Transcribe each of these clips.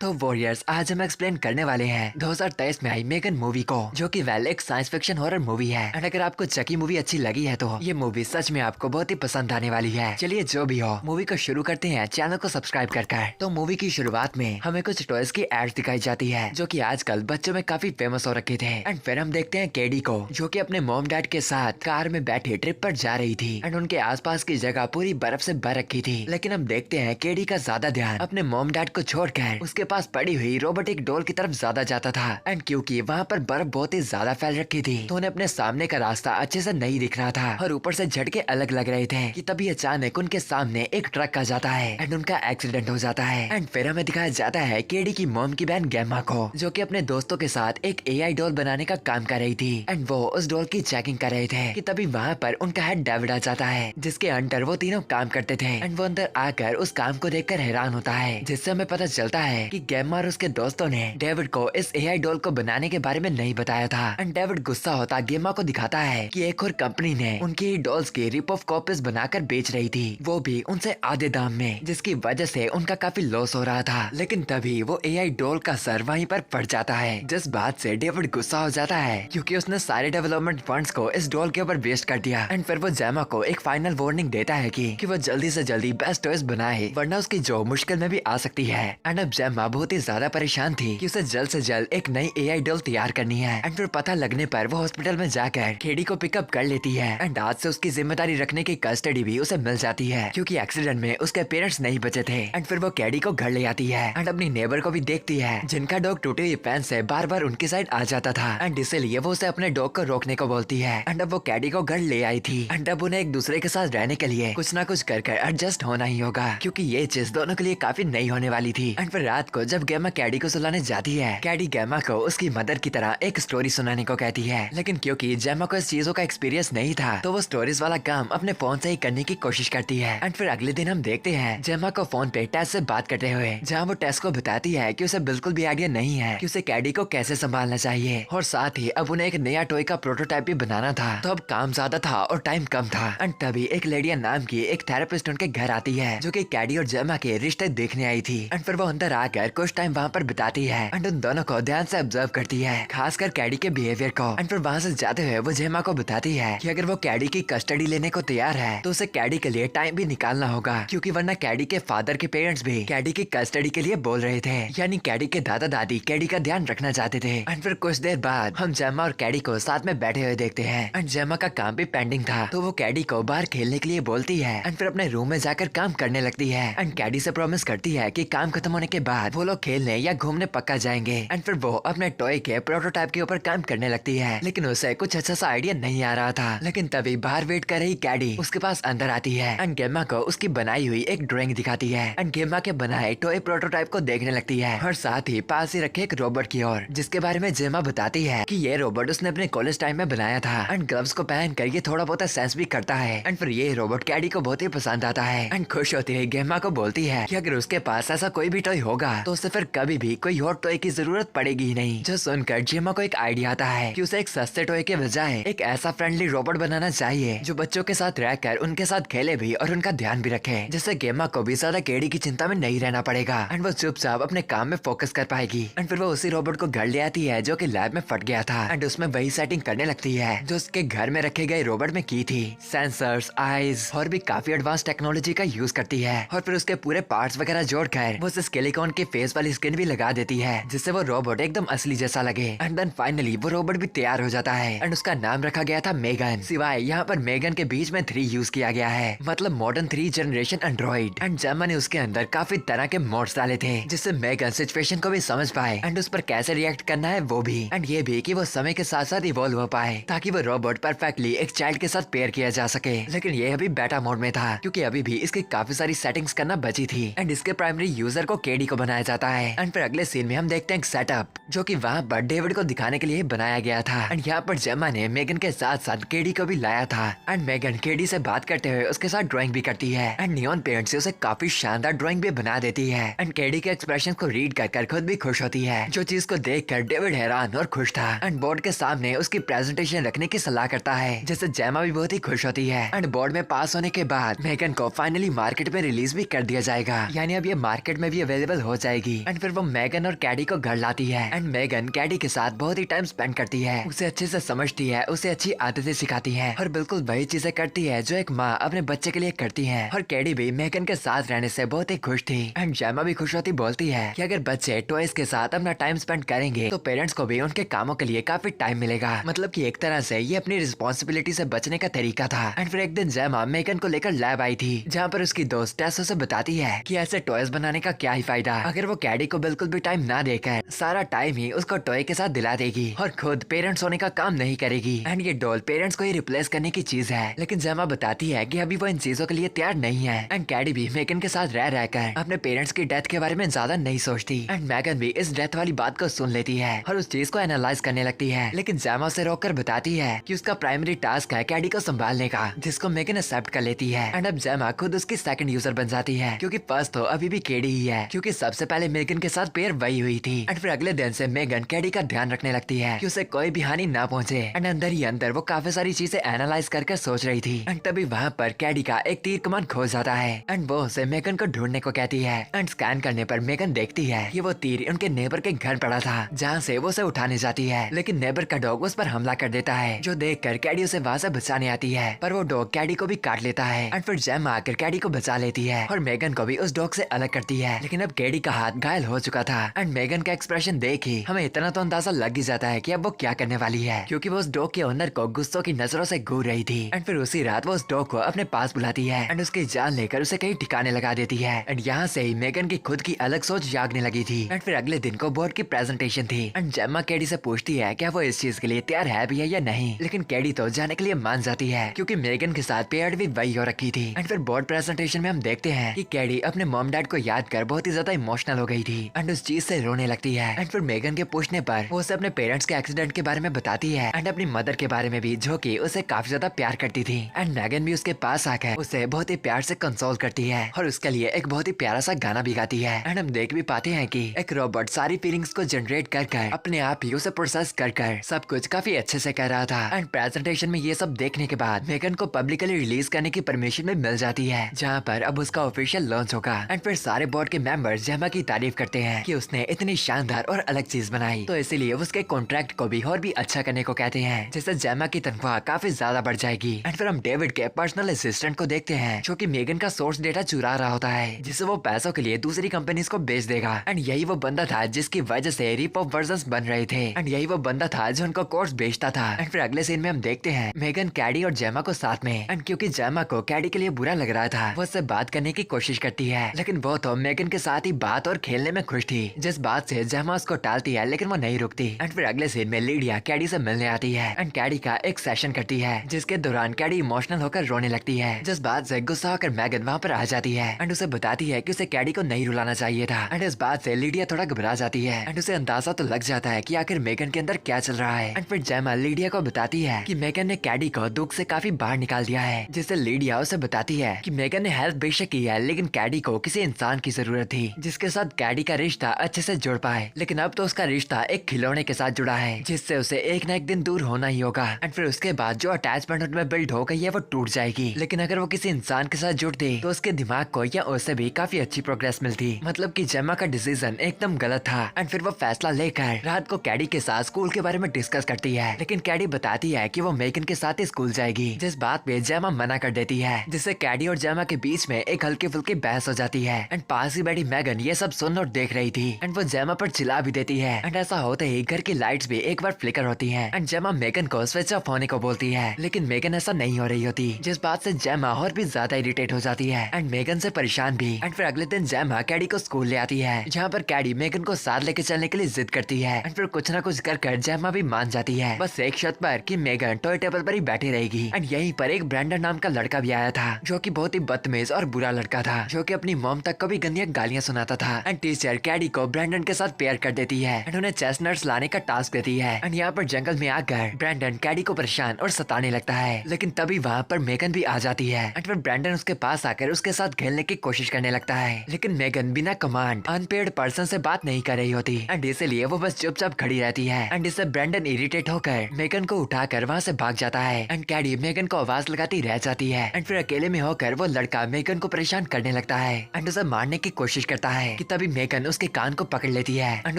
तो वॉरियर्स आज हम एक्सप्लेन करने वाले हैं 2023 में आई मेगन मूवी को, जो कि वेल एक साइंस फिक्शन हॉरर मूवी है। एंड अगर आपको चकी मूवी अच्छी लगी है तो ये मूवी सच में आपको बहुत ही पसंद आने वाली है। चलिए जो भी हो मूवी को शुरू करते हैं चैनल को सब्सक्राइब कर। तो मूवी की शुरुआत में हमें कुछ टॉयज की एड्स दिखाई जाती है जो कि आजकल बच्चों में काफी फेमस हो रखे थे। एंड फिर हम देखते हैं केडी को, जो कि अपने मॉम डैड के साथ कार में बैठे ट्रिप पर जा रही थी। एंड उनके आसपास की जगह पूरी बर्फ से भर रखी थी। लेकिन हम देखते हैं केडी का ज्यादा ध्यान अपने मॉम डैड को छोड़कर उसके पास पड़ी हुई रोबोटिक डॉल की तरफ ज्यादा जाता था। एंड क्योंकि वहाँ पर बर्फ बहुत ही ज्यादा फैल रखी थी तो उन्हें अपने सामने का रास्ता अच्छे से नहीं दिख रहा था और ऊपर से झटके अलग लग रहे थे कि तभी अचानक उनके सामने एक ट्रक आ जाता है एंड उनका एक्सीडेंट हो जाता है। एंड फिर हमें दिखाया जाता है केडी की मॉम की बहन गैमा को, जो कि अपने दोस्तों के साथ एक एआई डॉल बनाने का काम कर रही थी। एंड वो उस डॉल की चेकिंग कर रहे थे कि तभी वहाँ पर उनका हेड डेविड आ जाता है, जिसके अंडर वो तीनों काम करते थे। एंड वो अंदर आकर उस काम को देखकर हैरान होता है, जिससे हमें पता चलता है कि गैमा और उसके दोस्तों ने डेविड को इस एआई डॉल को बनाने के बारे में नहीं बताया था। एंड डेविड गुस्सा होता गेमा को दिखाता है कि एक और कंपनी ने उनकी डॉल्स की रिप ऑफ कॉपीज बनाकर बेच रही थी, वो भी उनसे आधे दाम में, जिसकी वजह से उनका काफी लॉस हो रहा था। लेकिन तभी वो एआई डॉल का सर वहीं पर पड़ जाता है, जिस बात से डेविड गुस्सा हो जाता है क्योंकि उसने सारे डेवलपमेंट फंड्स को इस डॉल के ऊपर वेस्ट कर दिया। एंड फिर वो जेमा को एक फाइनल वार्निंग देता है कि वो जल्दी से जल्दी बेस्ट टॉयज बनाए, वरना उसकी जॉब मुश्किल में भी आ सकती है। एंड अब जेमा बहुत ही ज्यादा परेशान थी कि उसे जल्द से जल्द एक नई एआई डॉल तैयार करनी है। एंड फिर पता लगने पर वो हॉस्पिटल में जाकर केडी को पिकअप कर लेती है। एंड आज से उसकी जिम्मेदारी रखने की कस्टडी भी उसे मिल जाती है क्योंकि एक्सीडेंट में उसके पेरेंट्स नहीं बचे थे। एंड फिर वो केडी को घर ले आती है एंड अपनी नेबर को भी देखती है, जिनका डॉग टूटे हुए पेन से बार बार उनकी साइड आ जाता था। एंड इसीलिए वो उसे अपने डॉग को रोकने को बोलती है। एंड अब वो केडी को घर ले आई थी। एंड अब उन्हें एक दूसरे के साथ रहने के लिए कुछ ना कुछ कर एडजस्ट होना ही होगा, क्योंकि ये चीज दोनों के लिए काफी नई होने वाली थी। एंड फिर रात को जब गैमा केडी को सुलाने जाती है, केडी गैमा को उसकी मदर की तरह एक स्टोरी सुनाने को कहती है। लेकिन क्योंकि जेमा को इस चीजों का एक्सपीरियंस नहीं था तो वो स्टोरीज वाला काम अपने फोन से ही करने की कोशिश करती है। एंड फिर अगले दिन हम देखते हैं जेमा को फोन पे टेस से बात करते हुए, जहाँ वो टेस को बताती है कि उसे बिल्कुल भी आइडिया नहीं है कि उसे केडी को कैसे संभालना चाहिए, और साथ ही अब उन्हें एक नया टॉय का प्रोटोटाइप भी बनाना था। तो अब काम ज्यादा था और टाइम कम था। एंड तभी एक लेडिया नाम की एक थेरेपिस्ट उनके घर आती है, जो कि केडी और जेमा के रिश्ते देखने आई थी। एंड फिर वो अंदर आकर कुछ टाइम वहाँ पर बिताती है एंड उन दोनों को ध्यान से ऑब्जर्व करती है, खासकर केडी के बिहेवियर को। एंड फिर वहाँ से जाते हुए वो जेमा को बताती है कि अगर वो केडी की कस्टडी लेने को तैयार है तो उसे केडी के लिए टाइम भी निकालना होगा, क्योंकि वरना केडी के फादर के पेरेंट्स भी केडी की कस्टडी के लिए बोल रहे थे, यानी केडी के दादा दादी केडी का ध्यान रखना चाहते थे। एंड फिर कुछ देर बाद हम जेमा और केडी को साथ में बैठे हुए देखते हैं। एंड जेमा का काम भी पेंडिंग था तो वो केडी को बाहर खेलने के लिए बोलती है एंड फिर अपने रूम में जाकर काम करने लगती है। एंड केडी से प्रॉमिस करती है कि काम खत्म होने के बाद वो लोग खेलने या घूमने पक्का जाएंगे। एंड फिर वो अपने टॉय के प्रोटोटाइप के ऊपर काम करने लगती है, लेकिन उसे कुछ अच्छा सा आइडिया नहीं आ रहा था। लेकिन तभी बाहर वेट कर रही केडी उसके पास अंदर आती है एंड गेमा को उसकी बनाई हुई एक ड्राइंग दिखाती है। एंड गेमा के बनाए टॉय प्रोटोटाइप को देखने लगती है और साथ ही पास ही रखे एक रोबोट की ओर, जिसके बारे में जेमा बताती है कि ये रोबोट उसने अपने कॉलेज टाइम में बनाया था एंड ग्लव्स को पहन कर ये थोड़ा बहुत सेंस भी करता है। एंड फिर ये रोबोट केडी को बहुत ही पसंद आता है एंड खुश होती है गेमा को बोलती है कि अगर उसके पास ऐसा कोई भी टॉय होगा तो उसे फिर कभी भी कोई और टॉय की जरूरत पड़ेगी ही नहीं। जो सुनकर जेमा को एक आइडिया आता है कि उसे एक सस्ते टॉय के बजाय एक ऐसा फ्रेंडली रोबोट बनाना चाहिए जो बच्चों के साथ रहकर उनके साथ खेले भी और उनका ध्यान भी रखे, जिससे गेमा को भी ज्यादा केडी की चिंता में नहीं रहना पड़ेगा एंड वो चुपचाप अपने काम में फोकस कर पाएगी। एंड फिर वो उसी रोबोट को घर ले आती है जो कि लैब में फट गया था एंड उसमें वही सेटिंग करने लगती है जो उसके घर में रखे गए रोबोट में की थी। सेंसर्स, आईज और भी काफी एडवांस टेक्नोलॉजी का यूज करती है और फिर उसके पूरे पार्ट्स वगैरह जोड़कर वो स्केलेटॉन की फेस वाली स्किन भी लगा देती है, जिससे वो रोबोट एकदम असली जैसा लगे। एंड देन फाइनली वो रोबोट भी तैयार हो जाता है एंड उसका नाम रखा गया था मेगन। सिवाय यहाँ पर मेगन के बीच में 3 यूज किया गया है, मतलब मॉडर्न 3 जनरेशन एंड्रॉइड। एंड जेमा ने उसके अंदर काफी तरह के मोड्स डाले थे, जिससे मेगन सिचुएशन को भी समझ पाए एंड उस पर कैसे रिएक्ट करना है वो भी, एंड ये भी कि वो समय के साथ साथ इवॉल्व हो पाए ताकि वो रोबोट परफेक्टली एक चाइल्ड के साथ पेयर किया जा सके। लेकिन ये अभी बेटा मोड में था क्योंकि अभी भी इसकी काफी सारी सेटिंग्स करना बची थी। एंड इसके प्राइमरी यूजर को केडी को बनाया जाता है। एंड फिर अगले सीन में हम देखते हैं एक सेटअप जो कि वहाँ पर डेविड को दिखाने के लिए बनाया गया था। एंड यहाँ पर जेमा ने मेगन के साथ साथ केडी को भी लाया था एंड मेगन केडी से बात करते हुए उसके साथ ड्राइंग भी करती है एंड नियॉन पेंट से उसे काफी शानदार ड्राइंग भी बना देती है। एंड केडी के एक्सप्रेशन को रीड कर खुद भी खुश होती है, जो चीज को देखकर डेविड हैरान और खुश था एंड बोर्ड के सामने उसकी प्रेजेंटेशन रखने की सलाह करता है, जिससे जेमा भी बहुत ही खुश होती है। एंड बोर्ड में पास होने के बाद मेगन को फाइनली मार्केट में रिलीज भी कर दिया जाएगा, यानी अब ये मार्केट में भी अवेलेबल हो जाएगी। एंड फिर वो मेगन और कैडी को घर लाती है एंड मेगन कैडी के साथ बहुत ही टाइम स्पेंड करती है, उसे अच्छे से समझती है, उसे अच्छी आदतें सिखाती है और बिल्कुल वही चीजें करती है जो एक माँ अपने बच्चे के लिए करती है। और कैडी भी मेगन के साथ रहने से बहुत ही खुश थी एंड जेमा भी खुश होती बोलती है कि अगर बच्चे टॉयज के साथ अपना टाइम स्पेंड करेंगे तो पेरेंट्स को भी उनके कामों के लिए काफी टाइम मिलेगा। मतलब कि एक तरह से ये अपनी रिस्पॉन्सिबिलिटी से बचने का तरीका था। एंड फिर एक दिन जेमा मेगन को लेकर लैब आई थी जहाँ पर उसकी दोस्त टेस उसे बताती है कि ऐसे टॉयज बनाने का क्या ही फायदा अगर वो कैडी को बिल्कुल भी टाइम ना देकर सारा टाइम ही उसको टॉय के साथ दिला देगी और खुद पेरेंट्स होने का काम नहीं करेगी। एंड ये डॉल पेरेंट्स को ही रिप्लेस करने की चीज है, लेकिन जेमा बताती है कि अभी वो इन चीजों के लिए तैयार नहीं है। एंड कैडी भी मेगन के साथ रह रहकर अपने पेरेंट्स की डेथ के बारे में ज्यादा नहीं सोचती एंड मेगन भी इस डेथ वाली बात को सुन लेती है और उस चीज को एनालाइज करने लगती है, लेकिन जेमा उसे रोककर बताती है कि उसका प्राइमरी टास्क है कैडी को संभालने का, जिसको मेगन एक्सेप्ट कर लेती है। एंड अब जेमा खुद उसकी सेकंड यूजर बन जाती है क्योंकि फर्स्ट तो अभी भी कैडी ही है, क्योंकि सबसे पहले मेगन के साथ पेयर वही हुई थी। एंड फिर अगले दिन से मेगन कैडी का ध्यान रखने लगती है कि उसे कोई भी हानि ना पहुंचे। एंड अंदर ही अंदर वो काफी सारी चीजें एनालाइज करके सोच रही थी। एंड तभी वहाँ पर कैडी का एक तीर कमान खो जाता है एंड वो उसे मेगन को ढूंढने को कहती है। एंड स्कैन करने पर मेगन देखती है कि वो तीर उनके नेबर के घर पड़ा था जहाँ से वो उसे उठाने जाती है, लेकिन नेबर का डॉग उस पर हमला कर देता है, जो देखकर कैडी उसे वहाँ से बचाने आती है, पर वो डॉग कैडी को भी काट लेता है। एंड फिर जेमा आकर कैडी को बचा लेती है और मेगन को भी उस डॉग से अलग करती है, लेकिन अब कैडी का हाथ घायल हो चुका था। एंड मेगन का एक्सप्रेशन देख ही हमें इतना तो अंदाजा लग ही जाता है कि अब वो क्या करने वाली है, क्योंकि वो उस डॉग के ओनर को गुस्सों की नजरों से घूर रही थी। एंड फिर उसी रात वो उस डॉग को अपने पास बुलाती है एंड उसकी जान लेकर उसे कहीं ठिकाने लगा देती है। एंड यहाँ से ही मेगन की खुद की अलग सोच जागने लगी थी। एंड फिर अगले दिन को बोर्ड की प्रेजेंटेशन थी एंड जेमा कैडी से पूछती है क्या वो इस चीज के लिए तैयार है भी है या नहीं, लेकिन कैडी तो जाने के लिए मान जाती है क्योंकि मेगन के साथ पेयर भी वही हो रखी थी। एंड फिर बोर्ड प्रेजेंटेशन में हम देखते हैं कि कैडी अपने मॉम डैड को याद कर बहुत ही ज्यादा इमोशनल हो गई थी एंड उस चीज से रोने लगती है। एंड फिर मेगन के पूछने पर वो उसे अपने पेरेंट्स के एक्सीडेंट के बारे में बताती है एंड अपनी मदर के बारे में भी, जो कि उसे काफी ज्यादा प्यार करती थी। एंड मेगन भी उसके पास आकर उसे बहुत ही प्यार से कंसोल करती है और उसके लिए एक बहुत ही प्यारा सा गाना भी गाती है। एंड हम देख भी पाते हैं कि एक रोबोट सारी फीलिंग्स को जनरेट कर अपने आप ही उसे प्रोसेस कर सब कुछ काफी अच्छे से कर रहा था। एंड प्रेजेंटेशन में ये सब देखने के बाद मेगन को पब्लिकली रिलीज करने की परमिशन भी मिल जाती है, जहाँ पर अब उसका ऑफिशियल लॉन्च होगा। एंड फिर सारे बोर्ड के मेंबर्स जेमा की तारीफ करते हैं कि उसने इतनी शानदार और अलग चीज बनाई, तो इसीलिए उसके कॉन्ट्रैक्ट को भी और भी अच्छा करने को कहते हैं, जिससे जेमा की तनख्वाह काफी ज्यादा बढ़ जाएगी। एंड फिर हम डेविड के पर्सनल असिस्टेंट को देखते हैं जो कि मेगन का सोर्स डेटा चुरा रहा होता है, जिससे वो पैसों के लिए दूसरी कंपनीज को बेच देगा। एंड यही वो बंदा था जिसकी वजह से रिप ऑफ वर्जन्स बन रहे थे एंड यही वो बंदा था जो उनको कोर्स बेचता था। एंड फिर अगले सीन में हम देखते हैं मेगन कैडी और जेमा को साथ में। एंड क्योंकि जेमा को कैडी के लिए बुरा लग रहा था, वो उससे बात करने की कोशिश करती है, लेकिन वो तो मेगन के साथ ही बात और खेलने में खुश थी, जिस बात से जेमा उसको टालती है, लेकिन वो नहीं रुकती। एंड फिर अगले सीन में लीडिया कैडी से मिलने आती है एंड कैडी का एक सेशन करती है, जिसके दौरान कैडी इमोशनल होकर रोने लगती है, जिस बात से गुस्सा होकर मेगन वहाँ पर आ जाती है एंड उसे बताती है कि उसे कैडी को नहीं रुलाना चाहिए था। एंड इस बात से लीडिया थोड़ा घबरा जाती है एंड उसे अंदाजा तो लग जाता है कि आखिर मेगन के अंदर क्या चल रहा है। एंड फिर जेमा लीडिया को बताती है कि मेगन ने कैडी को दुख से काफी बाहर निकाल दिया है, जिससे लीडिया उसे बताती है कि मेगन ने हेल्प बेशक की है, लेकिन कैडी को किसी इंसान की जरूरत थी जिसके साथ कैडी का रिश्ता अच्छे से जुड़ पाए, लेकिन अब तो उसका रिश्ता एक खिलौने के साथ जुड़ा है, जिससे उसे एक न एक दिन दूर होना ही होगा। एंड फिर उसके बाद जो अटैचमेंट उनमें बिल्ड हो गई है वो टूट जाएगी, लेकिन अगर वो किसी इंसान के साथ जुड़ती तो उसके दिमाग को या उससे भी काफी अच्छी प्रोग्रेस मिलती। मतलब कि जेमा का डिसीजन एकदम गलत था। एंड फिर वो फैसला लेकर रात को कैडी के साथ स्कूल के बारे में डिस्कस करती है, लेकिन कैडी बताती है कि वो मेगन के साथ ही स्कूल जाएगी, जिस बात पे जेमा मना कर देती है, जिससे कैडी और जेमा के बीच में एक हल्की फुल्की बहस हो जाती है। एंड पास ही बैठी मेगन ये सब सुन और देख रही थी एंड वो जेमा पर चिल्ला भी देती है। एंड ऐसा होते ही घर की लाइट्स भी एक बार फ्लिकर होती हैं एंड जेमा मेगन को स्विच ऑफ होने को बोलती है, लेकिन मेगन ऐसा नहीं हो रही होती, जिस बात से जेमा और भी ज्यादा इरिटेट हो जाती है एंड मेगन से परेशान भी। एंड फिर अगले दिन जेमा कैडी को स्कूल ले आती है, जहाँ पर कैडी मेगन को साथ लेके चलने के लिए जिद करती है एंड फिर कुछ न कुछ कर जेमा भी मान जाती है, बस एक शर्त पर कि मेगन टॉय टेबल पर ही बैठी रहेगी। एंड यहीं पर एक ब्रैंडन नाम का लड़का भी आया था, जो कि बहुत ही बदतमीज और बुरा लड़का था, जो कि अपनी मॉम तक को भी गंदी गालियां सुनाता था। एंड टीचर कैडी को ब्रैंडन के साथ पेयर कर देती है एंड उन्हें चेस्टनट्स लाने का टास्क देती है। एंड यहाँ पर जंगल में आकर ब्रैंडन कैडी को परेशान और सताने लगता है, लेकिन तभी वहाँ पर मेगन भी आ जाती है एंड फिर ब्रैंडन उसके पास आकर उसके साथ खेलने की कोशिश करने लगता है, लेकिन मेगन बिना कमांड अनपेड पर्सन से बात नहीं कर रही होती एंड इसलिए वो बस चुपचाप खड़ी रहती है। एंड इससे ब्रैंडन इरिटेट होकर मेगन को उठाकर वहाँ से भाग जाता है एंड कैडी मेगन को आवाज लगाती रह जाती है एंड फिर अकेले में होकर वो लड़का मेगन को परेशान करने लगता है एंड उसे मारने की कोशिश करता है, कि तभी मेगन उसके कान को पकड़ लेती है एंड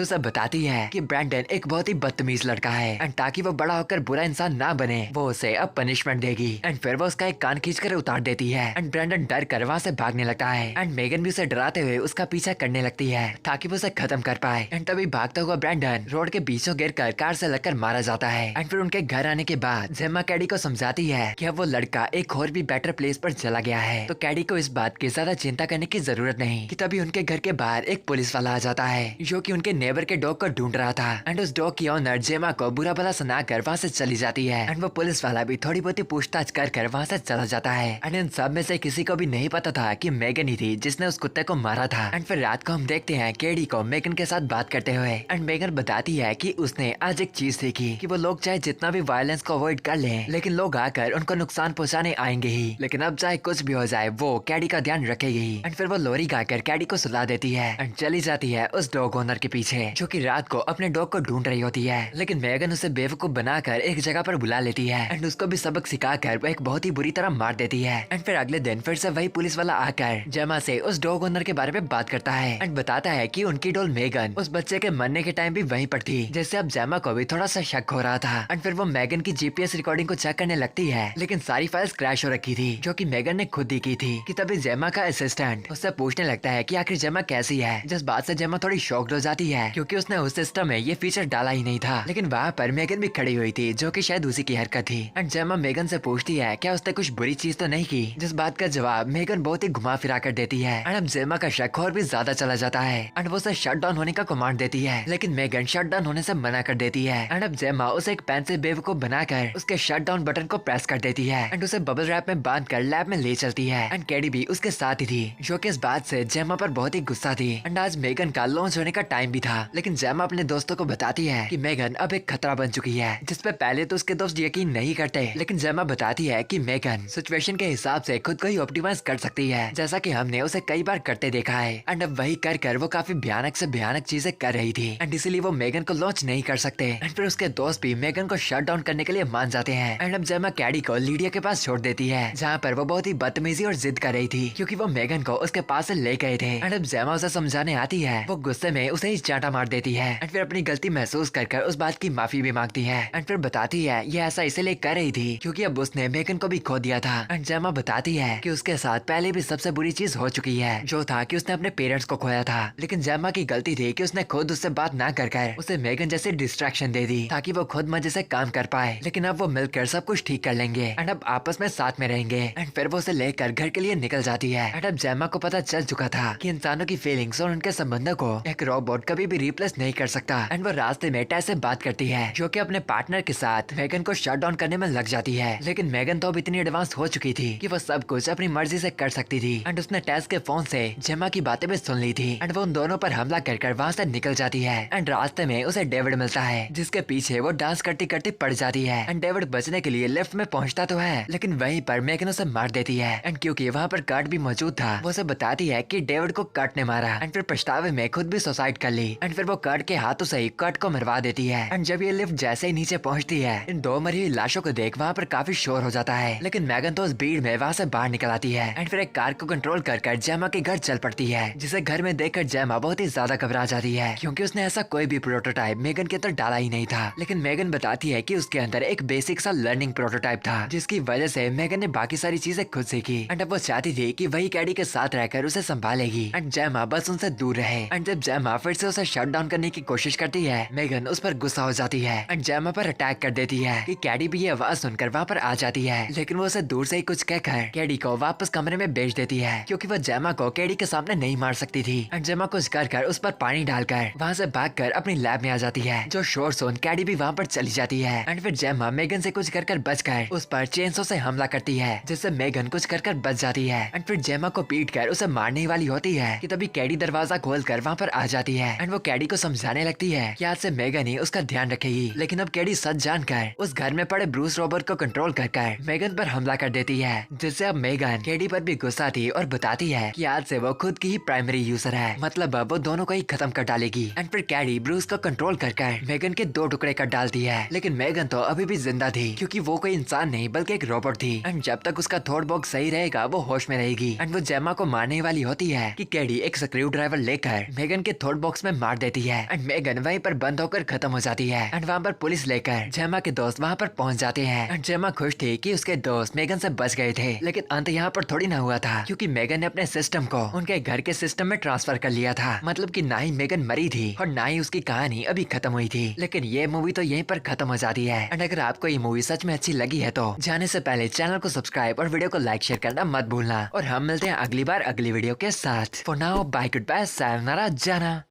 उसे बताती है कि ब्रैंडन एक बहुत ही बदतमीज लड़का है एंड ताकि वो बड़ा होकर बुरा इंसान ना बने वो उसे अब पनिशमेंट देगी एंड फिर वो उसका एक कान खींचकर उतार देती है एंड ब्रैंडन डर कर वहाँ से भागने लगता है एंड मेगन भी उसे डराते हुए उसका पीछा करने लगती है ताकि वो उसे खत्म कर पाए एंड तभी भागता हुआ ब्रैंडन रोड के बीचों गिर कर कार से लगकर मारा जाता है एंड फिर उनके घर आने के बाद जेमा कैडी को समझाती है कि अब वो लड़का एक और भी बेटर प्लेस पर चला गया है तो कैडी को इस बात की ज्यादा चिंता करने की जरूरत नहीं कि तभी उनके घर के बाहर एक पुलिस वाला आ जाता है जो कि उनके नेबर के डॉग को ढूंढ रहा था एंड उस डॉग की ऑनर जेमा को बुरा भला सुना कर वहाँ से चली जाती है एंड वो पुलिस वाला भी थोड़ी बहुत पूछताछ कर वहाँ से चला जाता है एंड इन सब में से किसी को भी नहीं पता था कि मेगन ही थी जिसने उस कुत्ते को मारा था एंड फिर रात को हम देखते हैं केडी को मेगन के साथ बात करते हुए एंड मेगन बताती है कि उसने आज एक चीज सीखी कि वो लोग चाहे जितना भी वायलेंस को अवॉइड कर लें लेकिन लोग आकर उनको नुकसान पहुंचाने आएंगे ही लेकिन अब चाहे कुछ भी हो जाए वो कैडी का ध्यान रखेगी एंड फिर वो लोरी गाकर कैडी को सुला देती है एंड चली जाती है उस डॉग ओनर के पीछे जो कि रात को अपने डॉग को ढूंढ रही होती है लेकिन मेगन उसे बेवकूफ बनाकर एक जगह पर बुला लेती है एंड उसको भी सबक सिखाकर वो एक बहुत ही बुरी तरह मार देती है एंड फिर अगले दिन फिर से वही पुलिस वाला आकर जेमा से उस डॉग ओनर के बारे में बात करता है एंड बताता है कि उनकी डॉल मेगन उस बच्चे के मरने के टाइम भी वहीं पर थी जैसे अब जेमा को भी थोड़ा सा शक हो रहा था एंड फिर वो मेगन की जीपीएस रिकॉर्डिंग को चेक करने लगती है लेकिन सारी फाइल्स क्रैश हो रखी थी जो कि मेगन ने खुद ही की थी कि तभी जेमा का असिस्टेंट उससे पूछने लगता है कि आखिर जेमा कैसी है जिस बात से जेमा थोड़ी शॉक्ड हो जाती है क्योंकि उसने उस सिस्टम में ये फीचर डाला ही नहीं था लेकिन वहाँ पर मेगन भी खड़ी हुई थी जो कि शायद उसी की हरकत थी एंड जेमा मेगन से पूछती है क्या उसने कुछ बुरी चीज तो नहीं की जिस बात का जवाब मेगन बहुत ही घुमा फिरा कर देती है एंड अब जेमा का शक और भी ज्यादा चला जाता है एंड वो उसे शट डाउन होने का कमांड देती है लेकिन मेगन शट डाउन होने से मना कर देती है एंड अब जेमा उसे एक पेन से बेवकूफ बनाकर उसके शट डाउन बटन को प्रेस कर देती है एंड उसे बबल रैप में बांध कर लैब में ले चलती है एंड कैडी भी उसके साथ ही थी जो कि इस बात से जेमा पर बहुत ही गुस्सा थी एंड आज मेगन का लॉन्च होने का टाइम भी था लेकिन जेमा अपने दोस्तों को बताती है कि मेगन अब एक खतरा बन चुकी है जिसपे पहले तो उसके दोस्त यकीन नहीं करते लेकिन जेमा बताती है कि मेगन सिचुएशन के हिसाब से खुद को ही ऑप्टिमाइज कर सकती है जैसा कि हमने उसे कई बार करते देखा है एंड अब वही कर वो काफी भयानक से भयानक चीजें कर रही थी एंड इसीलिए वो मेगन को लॉन्च नहीं कर सकते एंड फिर उसके दोस्त भी मेगन को शट डाउन करने के लिए मान जाते हैं एंड अब जेमा कैडी को लीडिया के पास छोड़ देती है जहाँ पर वो बहुत ही बदतमीजी और जिद कर रही थी क्योंकि वो मेगन को उसके पास से ले गए थे एंड अब जेमा उसे समझाने आती है वो गुस्से में उसे ही चांटा मार देती है एंड फिर अपनी गलती महसूस कर उस बात की माफी भी मांगती है एंड फिर बताती है ये ऐसा इसलिए कर रही थी क्योंकि अब उसने मेगन को भी खो दिया था एंड जेमा बताती है कि उसके साथ पहले भी सबसे बुरी चीज हो चुकी है जो था कि उसने अपने पेरेंट्स को खोया था लेकिन जेमा की गलती थी कि उसने खुद उससे बात ना कर उसे मेगन जैसे डिस्ट्रैक्शन दे दी ताकि वो खुद मजे से काम कर पाए लेकिन अब वो मिलकर सब कुछ ठीक कर लेंगे एंड अब आपस में साथ में रहेंगे एंड फिर वो उसे लेकर घर के लिए निकल जाती है एंड अब जेमा को पता चल चुका था कि इंसानों की फीलिंग्स और उनके संबंधों को एक रोबोट कभी भी रिप्लेस नहीं कर सकता एंड वो रास्ते में टैस से बात करती है जो कि अपने पार्टनर के साथ मेगन को शट डाउन करने में लग जाती है लेकिन मेगन तो अब इतनी एडवांस हो चुकी थी कि वो सब कुछ अपनी मर्जी से कर सकती थी एंड उसने टैस के फोन से जेमा की बातें भी सुन ली थी एंड वो उन दोनों पर हमला कर वहाँ से निकल जाती है एंड रास्ते में उसे डेविड मिलता है जिसके पीछे वो डांस करती करती पड़ जाती है एंड डेविड बचने के लिए लिफ्ट में पहुंचता तो है लेकिन वहीं पर मेगन उसे मार देती है एंड क्योंकि वहाँ पर कर्ट भी मौजूद था वो उसे बताती है कि डेविड को कर्ट ने मारा एंड फिर पछतावे में खुद भी सुसाइड कर ली एंड फिर वो कर्ट के हाथों से ही कर्ट को मरवा देती है एंड जब ये लिफ्ट जैसे ही नीचे पहुंचती है इन दो मरी हुई लाशों को देख वहाँ पर काफी शोर हो जाता है लेकिन मेगन तो उस भीड़ में वहाँ से बाहर निकल आती है एंड फिर एक कार को कंट्रोल कर जेमा के घर चल पड़ती है जिसे घर में देखकर जेमा बहुत ही ज्यादा घबरा जाती है क्योंकि उसने ऐसा कोई भी प्रोटोटाइप मेगन के अंदर डाला ही नहीं था लेकिन मेगन बताती है कि उसके अंदर एक बेसिक सा लर्निंग प्रोटोटाइप था जिसकी वजह से मेगन ने बाकी सारी चीजें खुद सीखी एंड अब वो चाहती थी कि वही कैडी के साथ रहकर उसे संभालेगी एंड जेमा बस उनसे दूर रहे एंड जब जेमा फिर से उसे शट डाउन करने की कोशिश करती है मेगन उस पर गुस्सा हो जाती है एंड जेमा पर अटैक कर देती है कि कैडी भी ये आवाज सुनकर वहाँ पर आ जाती है लेकिन वो उसे दूर से ही कुछ कहकर कैडी को वापस कमरे में भेज देती है क्योंकि वो जेमा को कैडी के सामने नहीं मार सकती थी एंड जेमा कुछ कर उस पर पानी डालकर वहाँ से भागकर अपनी लैब में आ जाती है जो शोर सुन कैडी भी वहाँ पर चली जाती है एंड फिर जेमा मेगन से कुछ कर बचकर उस पर चेनसो से हमला करती है जिससे मेगन कुछ कर बच जाती है एंड फिर जेमा को पीट कर उसे मारने वाली होती है कि तभी कैडी दरवाजा खोलकर वहाँ पर आ जाती है एंड वो कैडी को समझाने लगती है कि आज से मेगन ही उसका ध्यान रखेगी लेकिन अब कैडी सच जानकर उस घर में पड़े ब्रूस रोबोट को कंट्रोल कर मेगन पर हमला कर देती है जिससे अब मेगन कैडी पर भी गुस्सा थी और बताती है कि आज से वो खुद की ही प्राइमरी यूजर है मतलब अब वो दोनों को ही खत्म कर डालेगी एंड फिर कैडी ब्रूस को कंट्रोल कर मेगन के 2 टुकड़े कर डालती है लेकिन मेगन तो अभी भी जिंदा थी क्योंकि वो कोई इंसान नहीं बल्कि एक रोबोट थी एंड जब तक उसका थॉट बॉक्स सही रहेगा वो होश में रहेगी एंड वो जेमा को मारने वाली होती है कि कैडी एक स्क्रू ड्राइवर लेकर मेगन के थोट बॉक्स में मार देती है एंड मेगन वहीं पर बंद होकर खत्म हो जाती है एंड वहाँ पर पुलिस लेकर जेमा के दोस्त वहाँ पर पहुँच जाते हैं एंड जेमा खुश थी कि उसके दोस्त मेगन से बच गए थे, लेकिन अंत यहाँ पर थोड़ी ना हुआ था क्योंकि मेगन ने अपने सिस्टम को उनके घर के सिस्टम में ट्रांसफर कर लिया था। मतलब कि ना ही मेगन मरी थी और ना ही उसकी कहानी अभी खत्म हुई थी। लेकिन ये मूवी तो यहीं पर खत्म हो जाती है एंड अगर आपको ये मूवी सच में अच्छी लगी है तो जाने से पहले चैनल को सब्सक्राइब और वीडियो को लाइक शेयर करना मत भूलना और हम मिलते हैं अगली बार अगली वीडियो के साथ। For now bye, good bye, सायोनारा, जाना।